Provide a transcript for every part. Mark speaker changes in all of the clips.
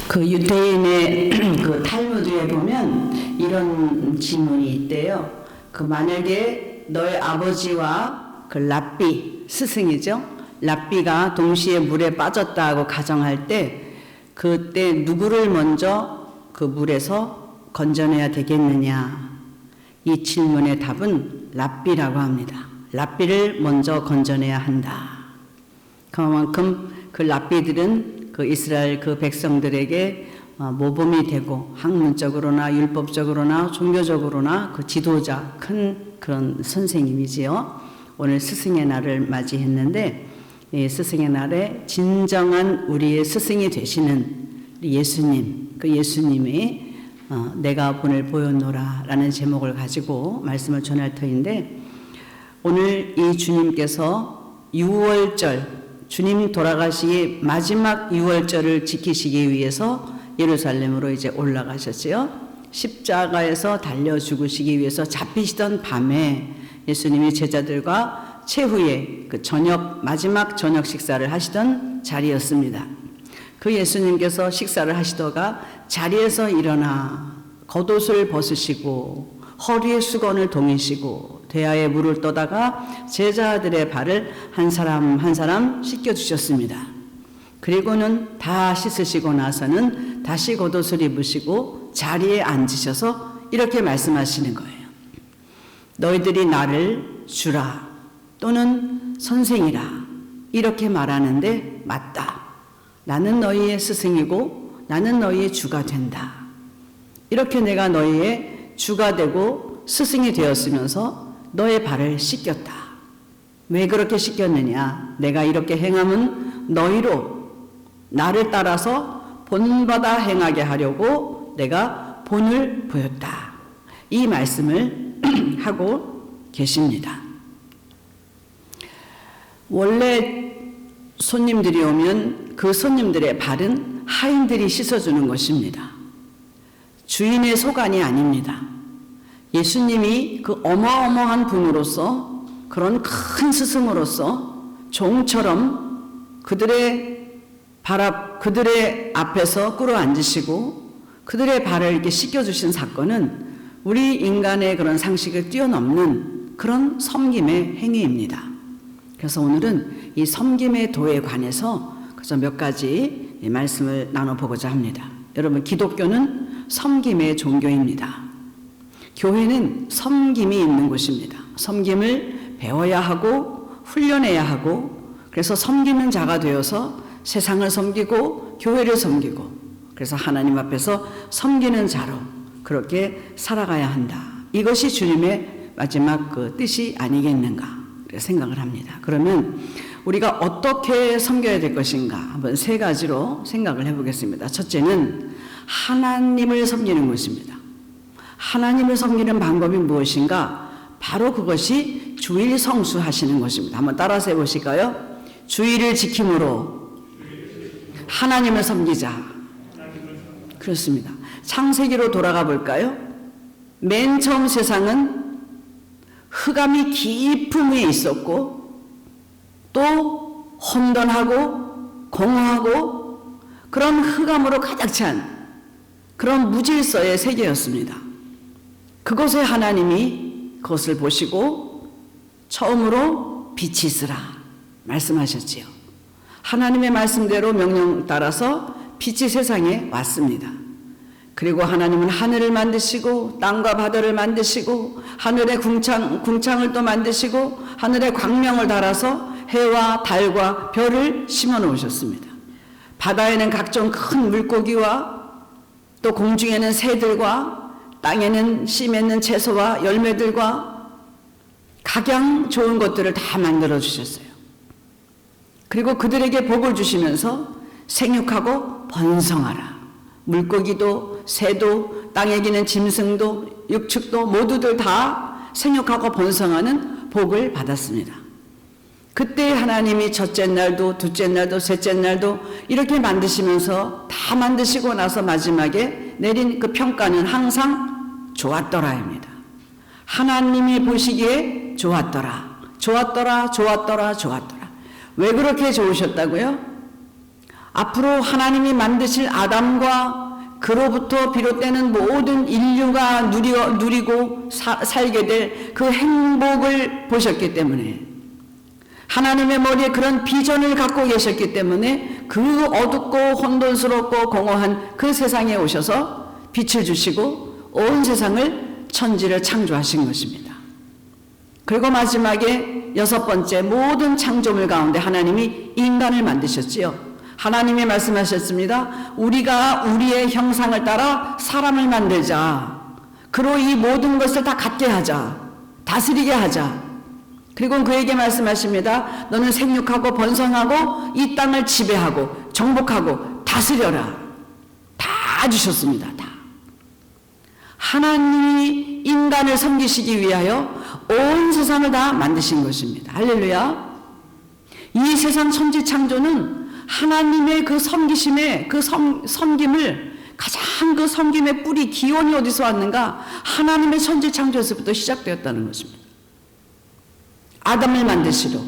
Speaker 1: 그 유대인의 그 탈무드에 보면 이런 질문이 있대요. 그 만약에 너의 아버지와 그 랍비 스승이죠. 랍비가 동시에 물에 빠졌다고 가정할 때 그때 누구를 먼저 그 물에서 건져내야 되겠느냐. 이 질문의 답은 랍비라고 합니다. 랍비를 먼저 건져내야 한다. 그만큼 그 랍비들은 그 이스라엘 그 백성들에게 모범이 되고 학문적으로나 율법적으로나 종교적으로나 그 지도자 큰 그런 선생님이지요. 오늘 스승의 날을 맞이했는데 이 스승의 날에 진정한 우리의 스승이 되시는 예수님, 그 예수님이 내가 본을 보였노라 라는 제목을 가지고 말씀을 전할 터인데 오늘 이 주님께서 6월절 주님 돌아가시기 마지막 6월절을 지키시기 위해서 예루살렘으로 이제 올라가셨지요. 십자가에서 달려 죽으시기 위해서 잡히시던 밤에 예수님이 제자들과 최후의 그 마지막 저녁 식사를 하시던 자리였습니다. 그 예수님께서 식사를 하시다가 자리에서 일어나 겉옷을 벗으시고 허리에 수건을 동이시고 대야에 물을 떠다가 제자들의 발을 한 사람 한 사람 씻겨주셨습니다. 그리고는 다 씻으시고 나서는 다시 겉옷을 입으시고 자리에 앉으셔서 이렇게 말씀하시는 거예요. 너희들이 나를 주라 또는 선생이라 이렇게 말하는데 맞다. 나는 너희의 스승이고 나는 너희의 주가 된다. 이렇게 내가 너희의 주가 되고 스승이 되었으면서 너의 발을 씻겼다. 왜 그렇게 씻겼느냐? 내가 이렇게 행함은 너희로 나를 따라서 본받아 행하게 하려고 내가 본을 보였다. 이 말씀을 하고 계십니다. 원래 손님들이 오면 그 손님들의 발은 하인들이 씻어주는 것입니다. 주인의 소관이 아닙니다. 예수님이 그 어마어마한 분으로서 그런 큰 스승으로서 종처럼 그들의 앞에서 꿇어 앉으시고 그들의 발을 이렇게 씻겨주신 사건은 우리 인간의 그런 상식을 뛰어넘는 그런 섬김의 행위입니다. 그래서 오늘은 이 섬김의 도에 관해서 그래서 몇 가지 말씀을 나눠보고자 합니다. 여러분, 기독교는 섬김의 종교입니다. 교회는 섬김이 있는 곳입니다. 섬김을 배워야 하고 훈련해야 하고 그래서 섬기는 자가 되어서 세상을 섬기고 교회를 섬기고 그래서 하나님 앞에서 섬기는 자로 그렇게 살아가야 한다. 이것이 주님의 마지막 그 뜻이 아니겠는가 생각을 합니다. 그러면 우리가 어떻게 섬겨야 될 것인가 한번 세 가지로 생각을 해보겠습니다. 첫째는 하나님을 섬기는 것입니다. 하나님을 섬기는 방법이 무엇인가? 바로 그것이 주일 성수하시는 것입니다. 한번 따라서 해보실까요? 주일을 지킴으로 하나님을 섬기자. 그렇습니다. 창세기로 돌아가 볼까요? 맨 처음 세상은 흑암이 깊은 위에 있었고 또 혼돈하고 공허하고 그런 흑암으로 가득 찬 그런 무질서의 세계였습니다. 그곳에 하나님이 그것을 보시고 처음으로 빛이 있으라 말씀하셨지요. 하나님의 말씀대로 명령 따라서 빛이 세상에 왔습니다. 그리고 하나님은 하늘을 만드시고 땅과 바다를 만드시고 하늘의 궁창을 또 만드시고 하늘에 광명을 달아서 해와 달과 별을 심어 놓으셨습니다. 바다에는 각종 큰 물고기와 또 공중에는 새들과 땅에는 씨 맺는 채소와 열매들과 각양 좋은 것들을 다 만들어 주셨어요. 그리고 그들에게 복을 주시면서 생육하고 번성하라. 물고기도 새도 땅에 기는 짐승도 육축도 모두들 다 생육하고 번성하는 복을 받았습니다. 그때 하나님이 첫째 날도 둘째 날도 셋째 날도 이렇게 만드시면서 다 만드시고 나서 마지막에 내린 그 평가는 항상 좋았더라입니다. 하나님이 보시기에 좋았더라. 좋았더라. 좋았더라. 좋았더라. 왜 그렇게 좋으셨다고요? 앞으로 하나님이 만드실 아담과 그로부터 비롯되는 모든 인류가 누리고 살게 될 그 행복을 보셨기 때문에, 하나님의 머리에 그런 비전을 갖고 계셨기 때문에 그 어둡고 혼돈스럽고 공허한 그 세상에 오셔서 빛을 주시고 온 세상을, 천지를 창조하신 것입니다. 그리고 마지막에 여섯 번째, 모든 창조물 가운데 하나님이 인간을 만드셨지요. 하나님이 말씀하셨습니다. 우리가 우리의 형상을 따라 사람을 만들자. 그로 이 모든 것을 다 갖게 하자. 다스리게 하자. 그리고 그에게 말씀하십니다. 너는 생육하고 번성하고 이 땅을 지배하고 정복하고 다스려라. 다 주셨습니다. 다. 하나님이 인간을 섬기시기 위하여 온 세상을 다 만드신 것입니다. 할렐루야. 이 세상 천지 창조는 하나님의 그 섬기심의 그 섬김을, 가장 그 섬김의 뿌리 기원이 어디서 왔는가? 하나님의 천지 창조에서부터 시작되었다는 것입니다. 아담을 만드시려고,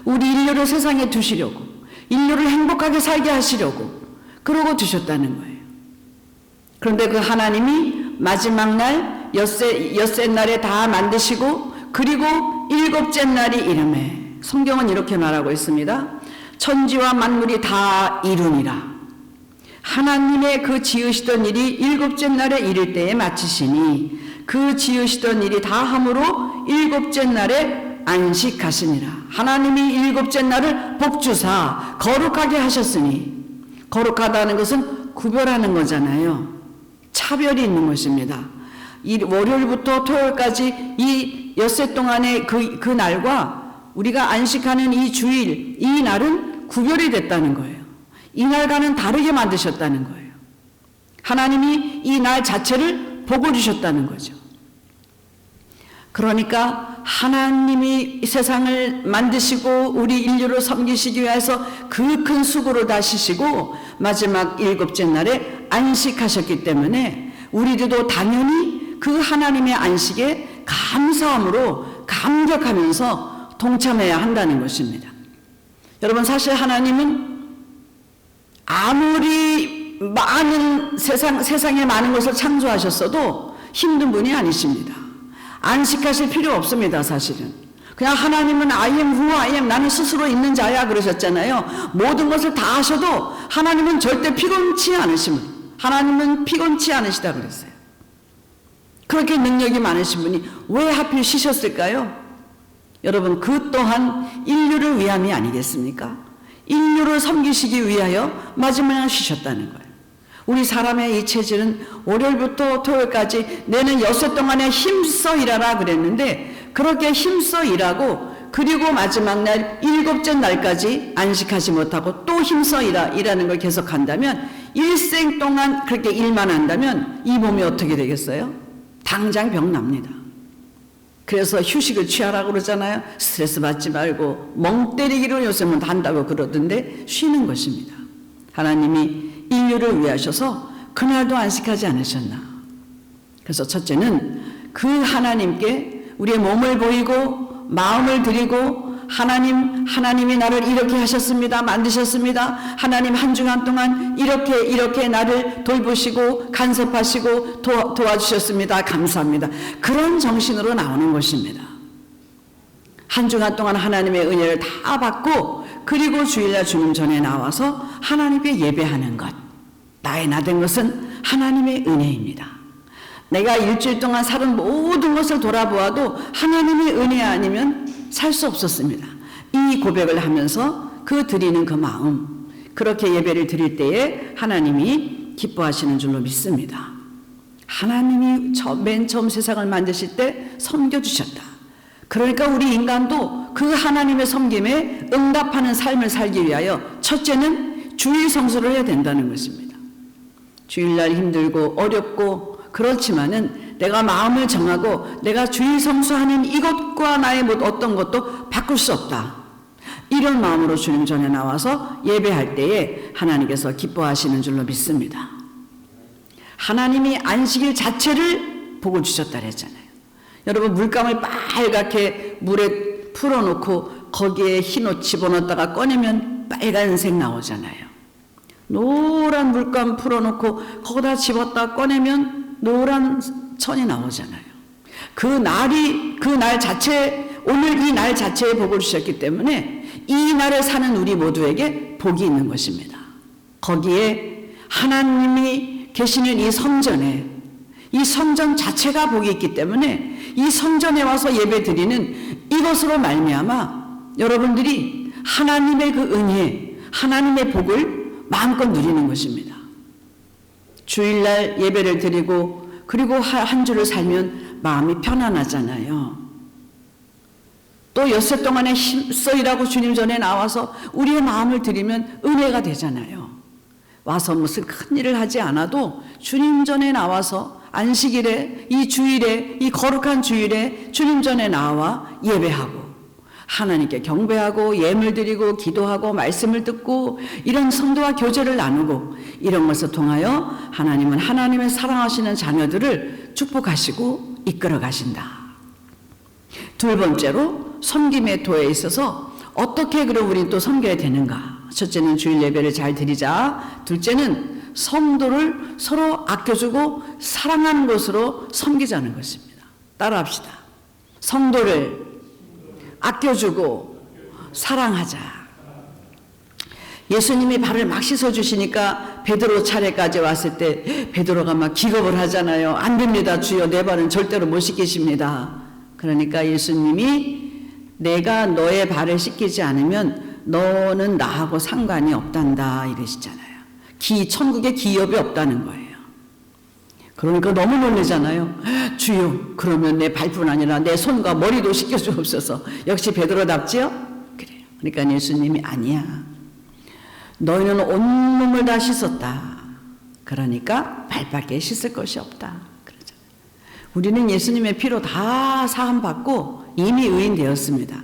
Speaker 1: 우리 인류를 세상에 두시려고, 인류를 행복하게 살게 하시려고 그러고 두셨다는 거예요. 그런데 그 하나님이 마지막 날 엿새 날에 다 만드시고, 그리고 일곱째 날이 이르매, 성경은 이렇게 말하고 있습니다. 천지와 만물이 다 이루니라. 하나님의 그 지으시던 일이 일곱째 날에 이를 때에 마치시니 그 지으시던 일이 다 함으로 일곱째 날에 안식하시니라. 하나님이 일곱째 날을 복주사 거룩하게 하셨으니, 거룩하다는 것은 구별하는 거잖아요. 차별이 있는 것입니다. 이 월요일부터 토요일까지 이 엿새 동안의 그 날과 우리가 안식하는 이 주일, 이 날은 구별이 됐다는 거예요. 이 날과는 다르게 만드셨다는 거예요. 하나님이 이 날 자체를 복을 주셨다는 거죠. 그러니까 하나님이 세상을 만드시고 우리 인류를 섬기시기 위해서 그 큰 수고를 다시시고 마지막 일곱째 날에 안식하셨기 때문에 우리들도 당연히 그 하나님의 안식에 감사함으로 감격하면서 동참해야 한다는 것입니다. 여러분, 사실 하나님은 아무리 많은 세상에 많은 것을 창조하셨어도 힘든 분이 아니십니다. 안식하실 필요 없습니다. 사실은 그냥 하나님은 I am who I am, 나는 스스로 있는 자야 그러셨잖아요. 모든 것을 다 하셔도 하나님은 절대 피곤치 않으십니다. 하나님은 피곤치 않으시다 그랬어요. 그렇게 능력이 많으신 분이 왜 하필 쉬셨을까요? 여러분, 그 또한 인류를 위함이 아니겠습니까? 인류를 섬기시기 위하여 마지막에 쉬셨다는 거예요. 우리 사람의 이 체질은 월요일부터 토요일까지 내는 엿새 동안에 힘써 일하라 그랬는데, 그렇게 힘써 일하고 그리고 마지막 날 일곱째 날까지 안식하지 못하고 또 힘써 일하는 걸 계속한다면, 일생 동안 그렇게 일만 한다면 이 몸이 어떻게 되겠어요? 당장 병 납니다. 그래서 휴식을 취하라고 그러잖아요. 스트레스 받지 말고 멍 때리기로 요즘은 한다고 그러던데 쉬는 것입니다. 하나님이 인류를 위하셔서 그날도 안식하지 않으셨나. 그래서 첫째는 그 하나님께 우리의 몸을 보이고 마음을 드리고, 하나님이 나를 이렇게 하셨습니다. 만드셨습니다. 하나님 한 주간 동안 이렇게 나를 돌보시고 간섭하시고 도와주셨습니다. 감사합니다. 그런 정신으로 나오는 것입니다. 한 주간 동안 하나님의 은혜를 다 받고 그리고 주일날 주님 전에 나와서 하나님께 예배하는 것. 나의 나된 것은 하나님의 은혜입니다. 내가 일주일 동안 살은 모든 것을 돌아보아도 하나님의 은혜 아니면 살 수 없었습니다. 이 고백을 하면서 그 드리는 그 마음, 그렇게 예배를 드릴 때에 하나님이 기뻐하시는 줄로 믿습니다. 하나님이 맨 처음 세상을 만드실 때 섬겨주셨다. 그러니까 우리 인간도 그 하나님의 섬김에 응답하는 삶을 살기 위하여 첫째는 주일 성수를 해야 된다는 것입니다. 주일날 힘들고 어렵고 그렇지만은 내가 마음을 정하고 내가 주일 성수하는 이것과 나의 어떤 것도 바꿀 수 없다. 이런 마음으로 주님 전에 나와서 예배할 때에 하나님께서 기뻐하시는 줄로 믿습니다. 하나님이 안식일 자체를 복을 주셨다 그랬잖아요. 여러분, 물감을 빨갛게 물에 풀어놓고 거기에 흰옷 집어넣었다가 꺼내면 빨간색 나오잖아요. 노란 물감 풀어놓고 거기다 집었다 꺼내면 노란 천이 나오잖아요. 그 날 자체, 오늘 이 날 자체에 복을 주셨기 때문에 이 날에 사는 우리 모두에게 복이 있는 것입니다. 거기에 하나님이 계시는 이 성전에, 이 성전 자체가 복이 있기 때문에 이 성전에 와서 예배 드리는 이것으로 말미암아 여러분들이 하나님의 그 은혜, 하나님의 복을 마음껏 누리는 것입니다. 주일날 예배를 드리고 그리고 한 주를 살면 마음이 편안하잖아요. 또 엿새 동안에 힘써 일하고 주님 전에 나와서 우리의 마음을 드리면 은혜가 되잖아요. 와서 무슨 큰 일을 하지 않아도 주님 전에 나와서 안식일에, 이 주일에, 이 거룩한 주일에 주님 전에 나와 예배하고 하나님께 경배하고 예물 드리고 기도하고 말씀을 듣고 이런 성도와 교제를 나누고 이런 것을 통하여 하나님은 하나님의 사랑하시는 자녀들을 축복하시고 이끌어 가신다. 두 번째로 섬김의 도에 있어서 어떻게 그럼 우리는 또 섬겨야 되는가? 첫째는 주일 예배를 잘 드리자. 둘째는 성도를 서로 아껴주고 사랑하는 것으로 섬기자는 것입니다. 따라합시다. 성도를 아껴주고 사랑하자. 예수님이 발을 막 씻어주시니까 베드로 차례까지 왔을 때 베드로가 막 기겁을 하잖아요. 안 됩니다 주여, 내 발은 절대로 못 씻기십니다. 그러니까 예수님이 내가 너의 발을 씻기지 않으면 너는 나하고 상관이 없단다 이러시잖아요. 천국에 기업이 없다는 거예요. 그러니까 너무 놀라잖아요. 주여, 그러면 내 발뿐 아니라 내 손과 머리도 씻겨주옵소서. 역시 베드로답지요? 그래요. 그러니까 예수님이 아니야. 너희는 온몸을 다 씻었다. 그러니까 발밖에 씻을 것이 없다. 그러잖아요. 우리는 예수님의 피로 다 사함받고 이미 의인되었습니다.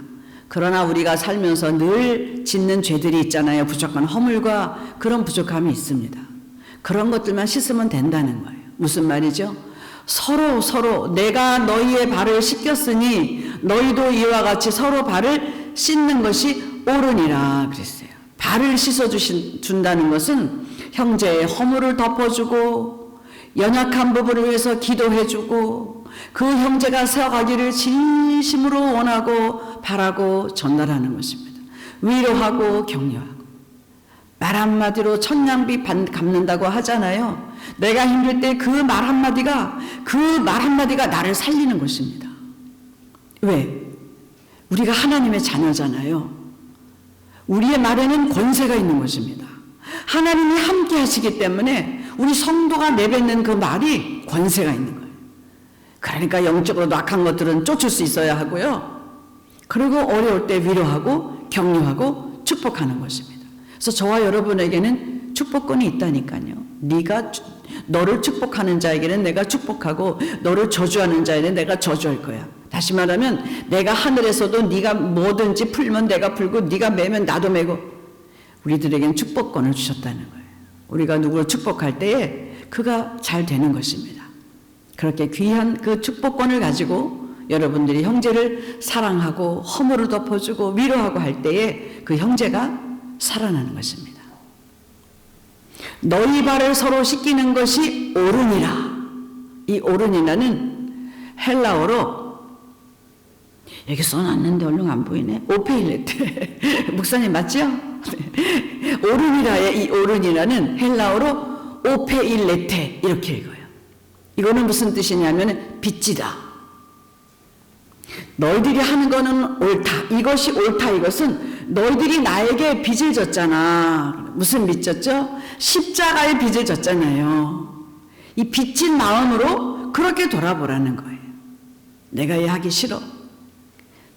Speaker 1: 그러나 우리가 살면서 늘 짓는 죄들이 있잖아요. 부족한 허물과 그런 부족함이 있습니다. 그런 것들만 씻으면 된다는 거예요. 무슨 말이죠? 서로 내가 너희의 발을 씻겼으니 너희도 이와 같이 서로 발을 씻는 것이 옳으니라 그랬어요. 발을 씻어준다는 것은 형제의 허물을 덮어주고 연약한 부분을 위해서 기도해주고 그 형제가 세워가기를 진심으로 원하고 바라고 전달하는 것입니다. 위로하고 격려하고 말 한마디로 천냥비 갚는다고 하잖아요. 내가 힘들 때 그 말 한마디가 나를 살리는 것입니다. 왜? 우리가 하나님의 자녀잖아요. 우리의 말에는 권세가 있는 것입니다. 하나님이 함께 하시기 때문에 우리 성도가 내뱉는 그 말이 권세가 있는 거예요. 그러니까 영적으로 악한 것들은 쫓을 수 있어야 하고요. 그리고 어려울 때 위로하고 격려하고 축복하는 것입니다. 그래서 저와 여러분에게는 축복권이 있다니까요. 너를 축복하는 자에게는 내가 축복하고 너를 저주하는 자에게는 내가 저주할 거야. 다시 말하면 내가 하늘에서도 네가 뭐든지 풀면 내가 풀고 네가 매면 나도 매고 우리들에게는 축복권을 주셨다는 거예요. 우리가 누구를 축복할 때에 그가 잘 되는 것입니다. 그렇게 귀한 그 축복권을 가지고 여러분들이 형제를 사랑하고 허물을 덮어주고 위로하고 할 때에 그 형제가 살아나는 것입니다. 너희 발을 서로 씻기는 것이 옳으니라. 이 옳으니라는 헬라어로 여기 써놨는데 얼른 안 보이네. 오페일레테. 목사님 맞죠? 옳으니라의 이 옳으니라는 헬라어로 오페일레테 이렇게 읽어요. 이거는 무슨 뜻이냐면 빚지다. 너희들이 하는 거는 옳다. 이것이 옳다. 이것은 너희들이 나에게 빚을 졌잖아. 무슨 빚 졌죠? 십자가의 빚을 졌잖아요. 이 빚진 마음으로 그렇게 돌아보라는 거예요. 내가 이 하기 싫어.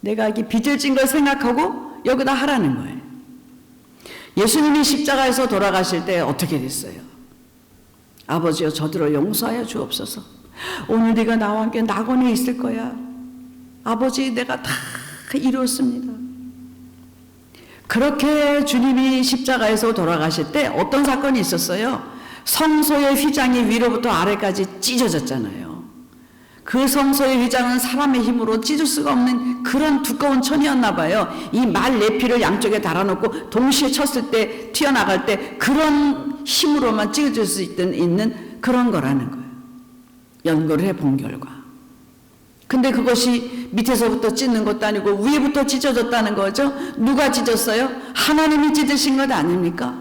Speaker 1: 내가 이 빚을 진 걸 생각하고 여기다 하라는 거예요. 예수님이 십자가에서 돌아가실 때 어떻게 됐어요? 아버지여 저들을 용서하여 주옵소서. 오늘 네가 나와 함께 낙원에 있을 거야. 아버지 내가 다 이루었습니다. 그렇게 주님이 십자가에서 돌아가실 때 어떤 사건이 있었어요? 성소의 휘장이 위로부터 아래까지 찢어졌잖아요. 그 성소의 휘장은 사람의 힘으로 찢을 수가 없는 그런 두꺼운 천이었나 봐요. 이 말 네 피를 양쪽에 달아놓고 동시에 쳤을 때 튀어나갈 때 그런 힘으로만 찢어질 수 있는 그런 거라는 거예요. 연구를 해본 결과. 근데 그것이 밑에서부터 찢는 것도 아니고 위에부터 찢어졌다는 거죠. 누가 찢었어요? 하나님이 찢으신 것 아닙니까?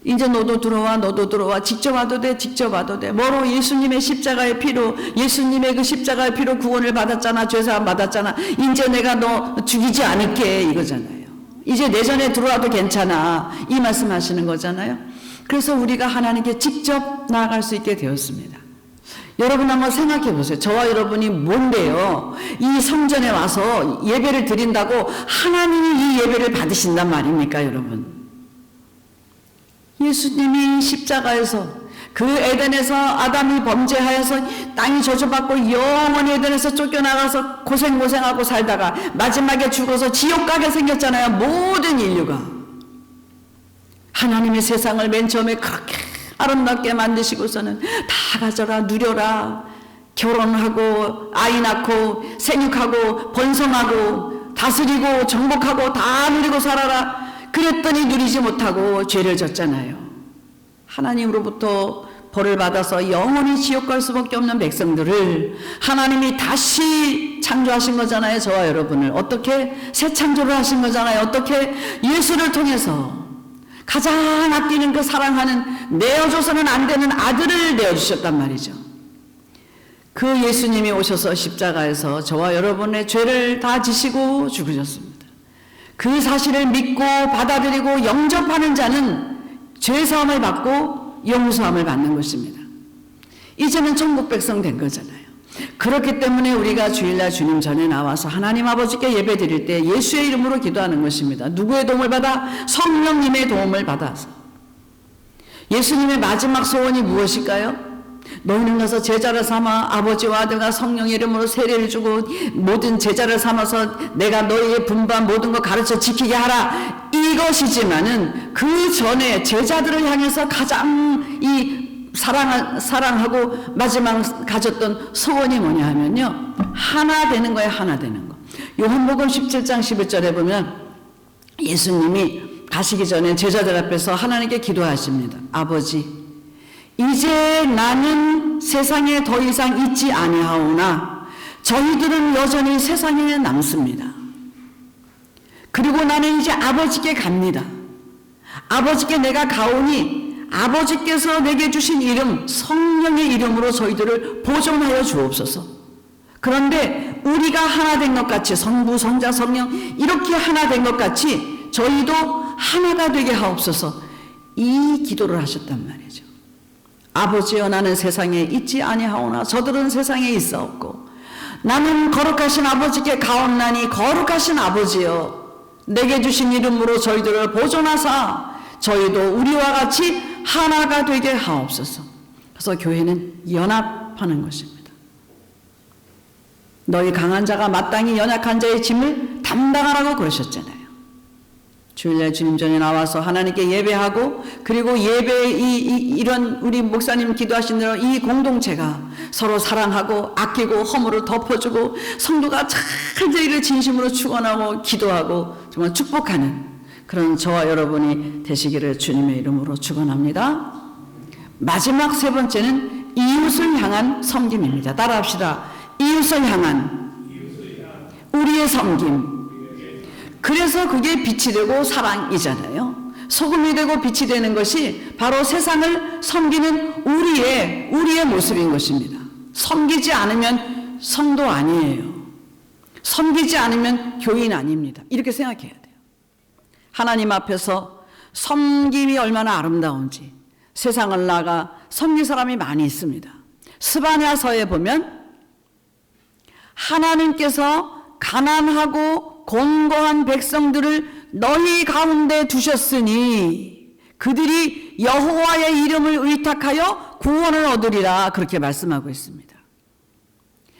Speaker 1: 이제 너도 들어와. 직접 와도 돼, 직접 와도 돼. 뭐로? 예수님의 십자가의 피로, 예수님의 그 십자가의 피로 구원을 받았잖아, 죄사함 받았잖아. 이제 내가 너 죽이지 않을게, 이거잖아요. 이제 내 전에 들어와도 괜찮아, 이 말씀하시는 거잖아요. 그래서 우리가 하나님께 직접 나아갈 수 있게 되었습니다. 여러분 한번 생각해 보세요. 저와 여러분이 뭔데요? 이 성전에 와서 예배를 드린다고 하나님이 이 예배를 받으신단 말입니까, 여러분? 예수님이 십자가에서 그 에덴에서 아담이 범죄하여서 땅이 저주받고 영원히 에덴에서 쫓겨나가서 고생하고 살다가 마지막에 죽어서 지옥 가게 생겼잖아요. 모든 인류가. 하나님의 세상을 맨 처음에 그렇게 아름답게 만드시고서는 다 가져라, 누려라, 결혼하고 아이 낳고 생육하고 번성하고 다스리고 정복하고 다 누리고 살아라. 그랬더니 누리지 못하고 죄를 졌잖아요. 하나님으로부터 벌을 받아서 영원히 지옥 갈 수밖에 없는 백성들을 하나님이 다시 창조하신 거잖아요. 저와 여러분을. 어떻게? 새 창조를 하신 거잖아요. 어떻게? 예수를 통해서 가장 아끼는 그 사랑하는 내어줘서는 안 되는 아들을 내어주셨단 말이죠. 그 예수님이 오셔서 십자가에서 저와 여러분의 죄를 다 지시고 죽으셨습니다. 그 사실을 믿고 받아들이고 영접하는 자는 죄사함을 받고 용서함을 받는 것입니다. 이제는 천국 백성 된 거잖아요. 그렇기 때문에 우리가 주일날 주님 전에 나와서 하나님 아버지께 예배 드릴 때 예수의 이름으로 기도하는 것입니다. 누구의 도움을 받아? 성령님의 도움을 받아서. 예수님의 마지막 소원이 무엇일까요? 너희는 가서 제자를 삼아 아버지와 아들과 성령의 이름으로 세례를 주고 모든 제자를 삼아서 내가 너희의 분반 모든 거 가르쳐 지키게 하라. 이것이지만은 그 전에 제자들을 향해서 가장 사랑하고 마지막 가졌던 소원이 뭐냐 하면요, 하나 되는 거예요. 하나 되는 거. 요한복음 17장 11절에 보면 예수님이 가시기 전에 제자들 앞에서 하나님께 기도하십니다. 아버지, 이제 나는 세상에 더 이상 있지 아니하오나 저희들은 여전히 세상에 남습니다. 그리고 나는 이제 아버지께 갑니다. 아버지께 내가 가오니 아버지께서 내게 주신 이름, 성령의 이름으로 저희들을 보존하여 주옵소서. 그런데 우리가 하나 된 것 같이, 성부, 성자, 성령 이렇게 하나 된 것 같이 저희도 하나가 되게 하옵소서. 이 기도를 하셨단 말이죠. 아버지여, 나는 세상에 있지 아니하오나 저들은 세상에 있사옵고 나는 거룩하신 아버지께 가옵나니 거룩하신 아버지여, 내게 주신 이름으로 저희들을 보존하사 저희도 우리와 같이 하나가 되게 하옵소서. 그래서 교회는 연합하는 것입니다. 너희 강한 자가 마땅히 연약한 자의 짐을 담당하라고 그러셨잖아요. 주일날 주님 전에 나와서 하나님께 예배하고, 그리고 예배에 이런 우리 목사님 기도하신 대로 이 공동체가 서로 사랑하고 아끼고 허물을 덮어주고 성도가 잘 되기를 진심으로 축원하고 기도하고 정말 축복하는 그런 저와 여러분이 되시기를 주님의 이름으로 축원합니다. 마지막 세 번째는 이웃을 향한 섬김입니다. 따라합시다. 이웃을 향한 우리의 섬김. 그래서 그게 빛이 되고 사랑이잖아요. 소금이 되고 빛이 되는 것이 바로 세상을 섬기는 우리의 모습인 것입니다. 섬기지 않으면 성도 아니에요. 섬기지 않으면 교인 아닙니다. 이렇게 생각해야 돼요. 하나님 앞에서 섬김이 얼마나 아름다운지 세상을 나가 섬길 사람이 많이 있습니다. 스바냐서에 보면 하나님께서 가난하고 곤고한 백성들을 너희 가운데 두셨으니 그들이 여호와의 이름을 의탁하여 구원을 얻으리라, 그렇게 말씀하고 있습니다.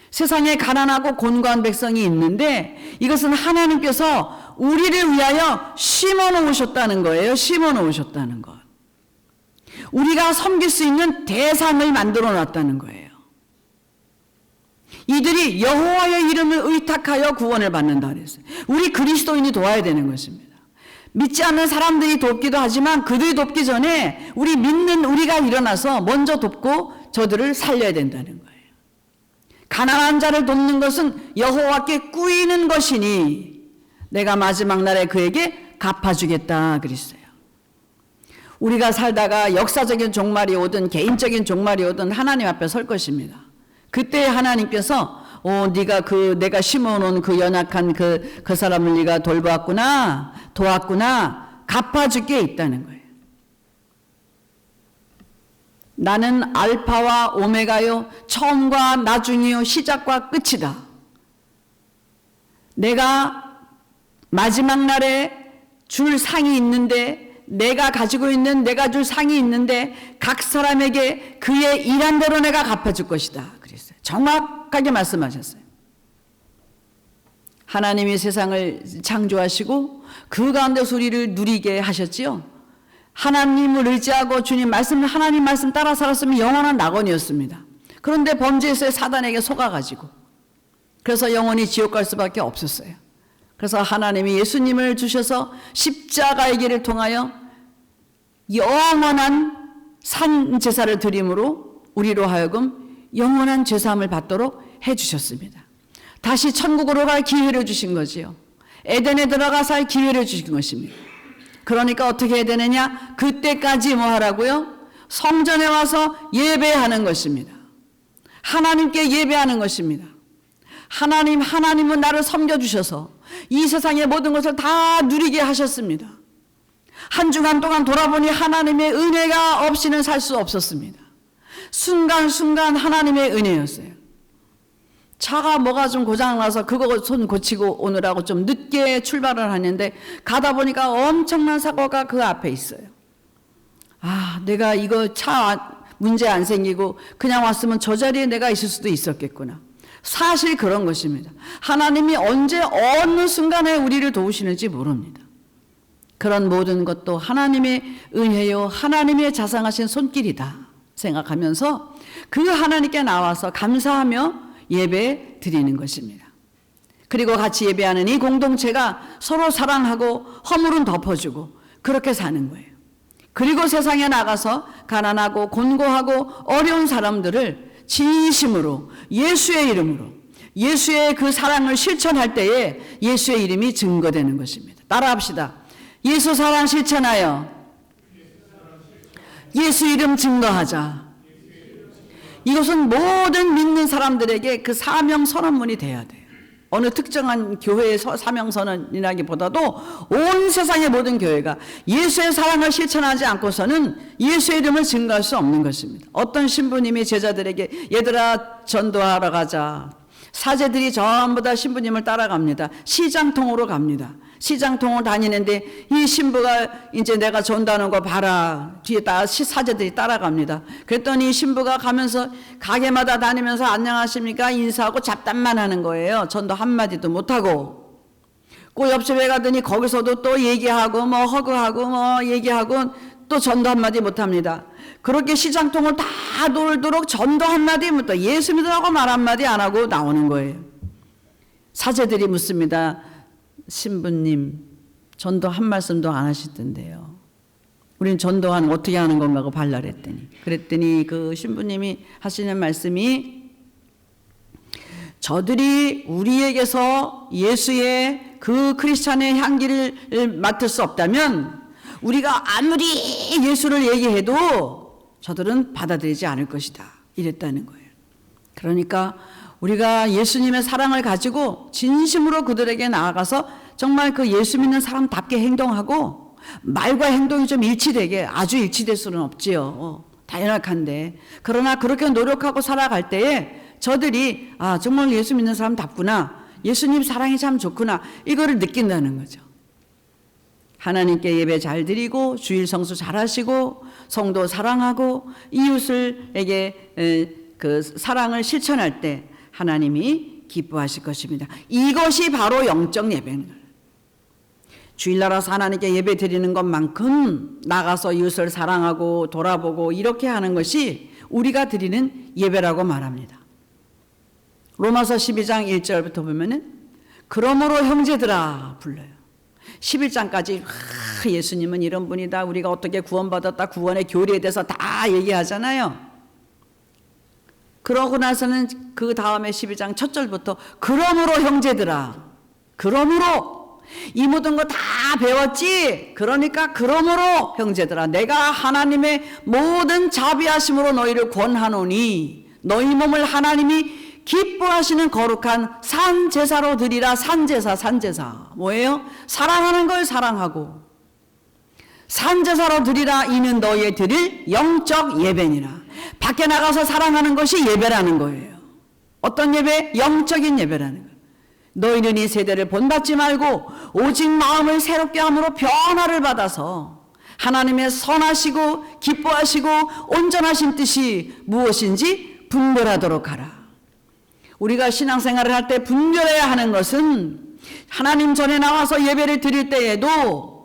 Speaker 1: 세상에 가난하고 곤고한 백성이 있는데 이것은 하나님께서 우리를 위하여 심어 놓으셨다는 거예요. 심어 놓으셨다는 것. 우리가 섬길 수 있는 대상을 만들어 놨다는 거예요. 이들이 여호와의 이름을 의탁하여 구원을 받는다 그랬어요. 우리 그리스도인이 도와야 되는 것입니다. 믿지 않는 사람들이 돕기도 하지만 그들이 돕기 전에 우리 믿는 우리가 일어나서 먼저 돕고 저들을 살려야 된다는 거예요. 가난한 자를 돕는 것은 여호와께 꾸이는 것이니 내가 마지막 날에 그에게 갚아주겠다 그랬어요. 우리가 살다가 역사적인 종말이 오든 개인적인 종말이 오든 하나님 앞에 설 것입니다. 그때 하나님께서 네가 내가 심어놓은 그 연약한 그 사람을 네가 돌보았구나, 도왔구나, 갚아줄 게 있다는 거예요. 나는 알파와 오메가요, 처음과 나중이요, 시작과 끝이다. 내가 마지막 날에 줄 상이 있는데, 내가 가지고 있는 내가 줄 상이 있는데 각 사람에게 그의 일한 대로 내가 갚아줄 것이다 그랬어요. 정확하게 말씀하셨어요. 하나님이 세상을 창조하시고 그 가운데서 우리를 누리게 하셨지요. 하나님을 의지하고 하나님 말씀 따라 살았으면 영원한 낙원이었습니다. 그런데 범죄에서의 사단에게 속아가지고 그래서 영원히 지옥 갈 수밖에 없었어요. 그래서 하나님이 예수님을 주셔서 십자가의 길을 통하여 영원한 산 제사를 드림으로 우리로 하여금 영원한 죄사함을 받도록 해주셨습니다. 다시 천국으로 갈 기회를 주신 거지요. 에덴에 들어가 살 기회를 주신 것입니다. 그러니까 어떻게 해야 되느냐? 그때까지 뭐 하라고요? 성전에 와서 예배하는 것입니다. 하나님께 예배하는 것입니다. 하나님은 나를 섬겨주셔서 이 세상의 모든 것을 다 누리게 하셨습니다. 한 주간 동안 돌아보니 하나님의 은혜가 없이는 살 수 없었습니다. 순간순간 하나님의 은혜였어요. 차가 뭐가 좀 고장나서 그거 손 고치고 오느라고 좀 늦게 출발을 하는데 가다 보니까 엄청난 사고가 그 앞에 있어요. 내가 이거 차 문제 안 생기고 그냥 왔으면 저 자리에 내가 있을 수도 있었겠구나. 사실 그런 것입니다. 하나님이 언제 어느 순간에 우리를 도우시는지 모릅니다. 그런 모든 것도 하나님의 은혜요, 하나님의 자상하신 손길이다 생각하면서 그 하나님께 나와서 감사하며 예배 드리는 것입니다. 그리고 같이 예배하는 이 공동체가 서로 사랑하고 허물은 덮어주고 그렇게 사는 거예요. 그리고 세상에 나가서 가난하고 곤고하고 어려운 사람들을 진심으로 예수의 이름으로 예수의 그 사랑을 실천할 때에 예수의 이름이 증거되는 것입니다. 따라합시다. 예수 사랑 실천하여 예수 이름 증거하자. 이것은 모든 믿는 사람들에게 그 사명 선언문이 돼야 돼요. 어느 특정한 교회의 사명 선언이라기보다도 온 세상의 모든 교회가 예수의 사랑을 실천하지 않고서는 예수의 이름을 증거할 수 없는 것입니다. 어떤 신부님이 제자들에게 얘들아 전도하러 가자. 사제들이 전부 다 신부님을 따라갑니다. 시장통으로 갑니다. 시장통을 다니는데 이 신부가 이제 내가 전도하는 거 봐라. 뒤에 사제들이 따라갑니다. 그랬더니 신부가 가면서 가게마다 다니면서 안녕하십니까 인사하고 잡담만 하는 거예요. 전도 한마디도 못하고. 그 옆집에 가더니 거기서도 또 얘기하고 뭐 허그하고 뭐 얘기하고 또 전도 한마디 못합니다. 그렇게 시장통을 다 돌도록 전도 한마디 못하고 예수 믿으라고 말 한마디 안 하고 나오는 거예요. 사제들이 묻습니다. 신부님 전도 한 말씀도 안 하시던데요. 우린 전도하는 어떻게 하는 건가 하고 발랄했더니 그랬더니 그 신부님이 하시는 말씀이 저들이 우리에게서 예수의 그 크리스찬의 향기를 맡을 수 없다면 우리가 아무리 예수를 얘기해도 저들은 받아들이지 않을 것이다 이랬다는 거예요. 그러니까 우리가 예수님의 사랑을 가지고 진심으로 그들에게 나아가서 정말 그 예수 믿는 사람답게 행동하고 말과 행동이 좀 일치되게 아주 일치될 수는 없지요. 다연약한데 그러나 그렇게 노력하고 살아갈 때에 저들이 정말 예수 믿는 사람답구나. 예수님 사랑이 참 좋구나. 이거를 느낀다는 거죠. 하나님께 예배 잘 드리고 주일 성수 잘 하시고 성도 사랑하고 이웃을에게 그 사랑을 실천할 때 하나님이 기뻐하실 것입니다. 이것이 바로 영적 예배인 거예요. 주일날 와서 하나님께 예배 드리는 것만큼 나가서 이웃을 사랑하고 돌아보고 이렇게 하는 것이 우리가 드리는 예배라고 말합니다. 로마서 12장 1절부터 보면은 그러므로 형제들아 불러요. 11장까지 예수님은 이런 분이다, 우리가 어떻게 구원받았다, 구원의 교리에 대해서 다 얘기하잖아요. 그러고 나서는 그 다음에 12장 첫 절부터 그러므로 형제들아, 그러므로 이 모든 거 다 배웠지? 그러니까 그러므로 형제들아, 내가 하나님의 모든 자비하심으로 너희를 권하노니 너희 몸을 하나님이 기뻐하시는 거룩한 산제사로 드리라. 산제사 뭐예요? 사랑하는 걸 사랑하고 산제사로 드리라. 이는 너희의 드릴 영적 예배니라. 밖에 나가서 사랑하는 것이 예배라는 거예요. 어떤 예배? 영적인 예배라는 거예요. 너희는 이 세대를 본받지 말고 오직 마음을 새롭게 함으로 변화를 받아서 하나님의 선하시고 기뻐하시고 온전하신 뜻이 무엇인지 분별하도록 하라. 우리가 신앙생활을 할 때 분별해야 하는 것은 하나님 전에 나와서 예배를 드릴 때에도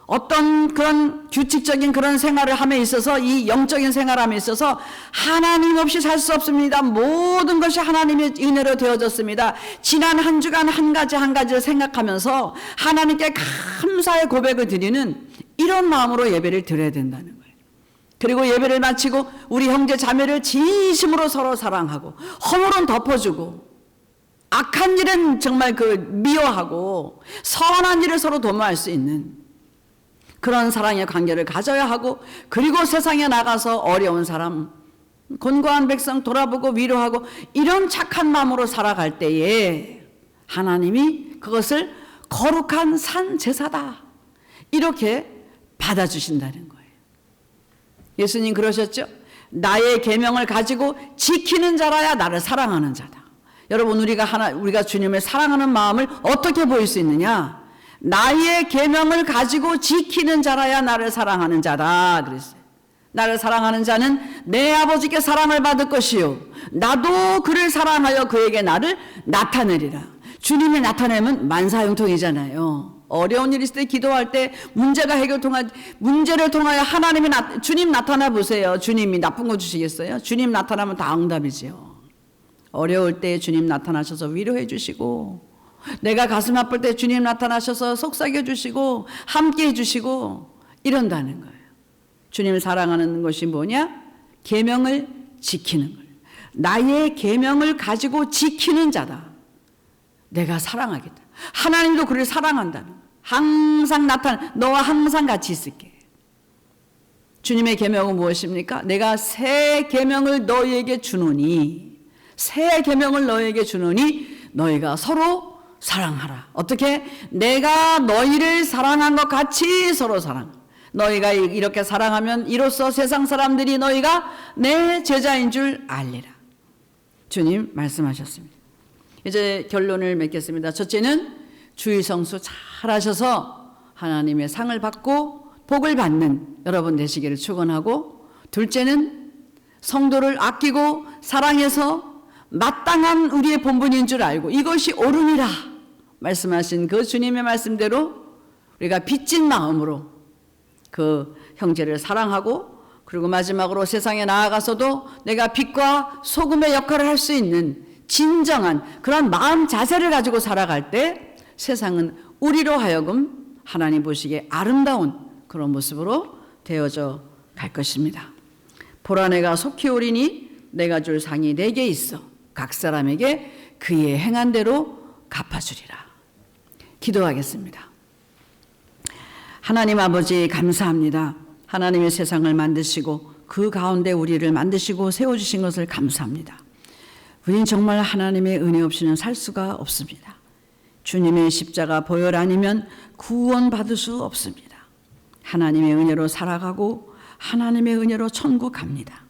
Speaker 1: 어떤 그런 규칙적인 그런 생활을 함에 있어서, 이 영적인 생활함에 있어서 하나님 없이 살 수 없습니다. 모든 것이 하나님의 은혜로 되어졌습니다. 지난 한 주간 한 가지를 생각하면서 하나님께 감사의 고백을 드리는 이런 마음으로 예배를 드려야 된다는 거예요. 그리고 예배를 마치고 우리 형제 자매를 진심으로 서로 사랑하고 허물은 덮어주고 악한 일은 정말 미워하고 선한 일을 서로 도모할 수 있는 그런 사랑의 관계를 가져야 하고, 그리고 세상에 나가서 어려운 사람, 곤고한 백성 돌아보고 위로하고 이런 착한 마음으로 살아갈 때에 하나님이 그것을 거룩한 산 제사다 이렇게 받아주신다는 거예요. 예수님 그러셨죠? 나의 계명을 가지고 지키는 자라야 나를 사랑하는 자다. 여러분, 우리가 주님을 사랑하는 마음을 어떻게 보일 수 있느냐? 나의 계명을 가지고 지키는 자라야 나를 사랑하는 자다 그랬어요. 나를 사랑하는 자는 내 아버지께 사랑을 받을 것이요 나도 그를 사랑하여 그에게 나를 나타내리라. 주님이 나타내면 만사형통이잖아요. 어려운 일이 있을 때 기도할 때 문제를 통하여 주님 나타나 보세요. 주님이 나쁜 거 주시겠어요? 주님 나타나면 다 응답이지요. 어려울 때 주님 나타나셔서 위로해 주시고, 내가 가슴 아플 때 주님 나타나셔서 속삭여 주시고 함께 해 주시고 이런다는 거예요. 주님을 사랑하는 것이 뭐냐? 계명을 지키는 거예요. 나의 계명을 가지고 지키는 자다. 내가 사랑하겠다. 하나님도 그를 사랑한다는 거예요. 항상 너와 항상 같이 있을게. 주님의 계명은 무엇입니까? 내가 새 계명을 너희에게 주노니, 새 계명을 너희에게 주노니 너희가 서로 사랑하라. 어떻게? 내가 너희를 사랑한 것 같이 서로 사랑. 너희가 이렇게 사랑하면 이로써 세상 사람들이 너희가 내 제자인 줄 알리라. 주님 말씀하셨습니다. 이제 결론을 맺겠습니다. 첫째는 주의 성수 잘 하셔서 하나님의 상을 받고 복을 받는 여러분 되시기를 축원하고, 둘째는 성도를 아끼고 사랑해서 마땅한 우리의 본분인 줄 알고 이것이 옳으니라 말씀하신 그 주님의 말씀대로 우리가 빚진 마음으로 그 형제를 사랑하고, 그리고 마지막으로 세상에 나아가서도 내가 빛과 소금의 역할을 할 수 있는 진정한 그런 마음 자세를 가지고 살아갈 때 세상은 우리로 하여금 하나님 보시기에 아름다운 그런 모습으로 되어져 갈 것입니다. 보라, 내가 속히 오리니 내가 줄 상이 내게 있어 각 사람에게 그의 행한 대로 갚아주리라. 기도하겠습니다. 하나님 아버지 감사합니다. 하나님의 세상을 만드시고 그 가운데 우리를 만드시고 세워주신 것을 감사합니다. 우린 정말 하나님의 은혜 없이는 살 수가 없습니다. 주님의 십자가 보혈 아니면 구원 받을 수 없습니다. 하나님의 은혜로 살아가고 하나님의 은혜로 천국 갑니다.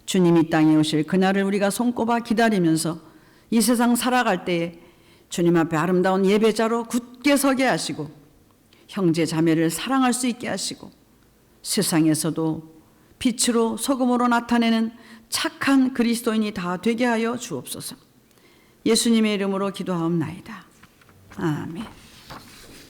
Speaker 1: 주님이 땅에 오실 그날을 우리가 손꼽아 기다리면서 이 세상 살아갈 때에 주님 앞에 아름다운 예배자로 굳게 서게 하시고 형제 자매를 사랑할 수 있게 하시고 세상에서도 빛으로 소금으로 나타내는 착한 그리스도인이 다 되게 하여 주옵소서. 예수님의 이름으로 기도하옵나이다. 아멘.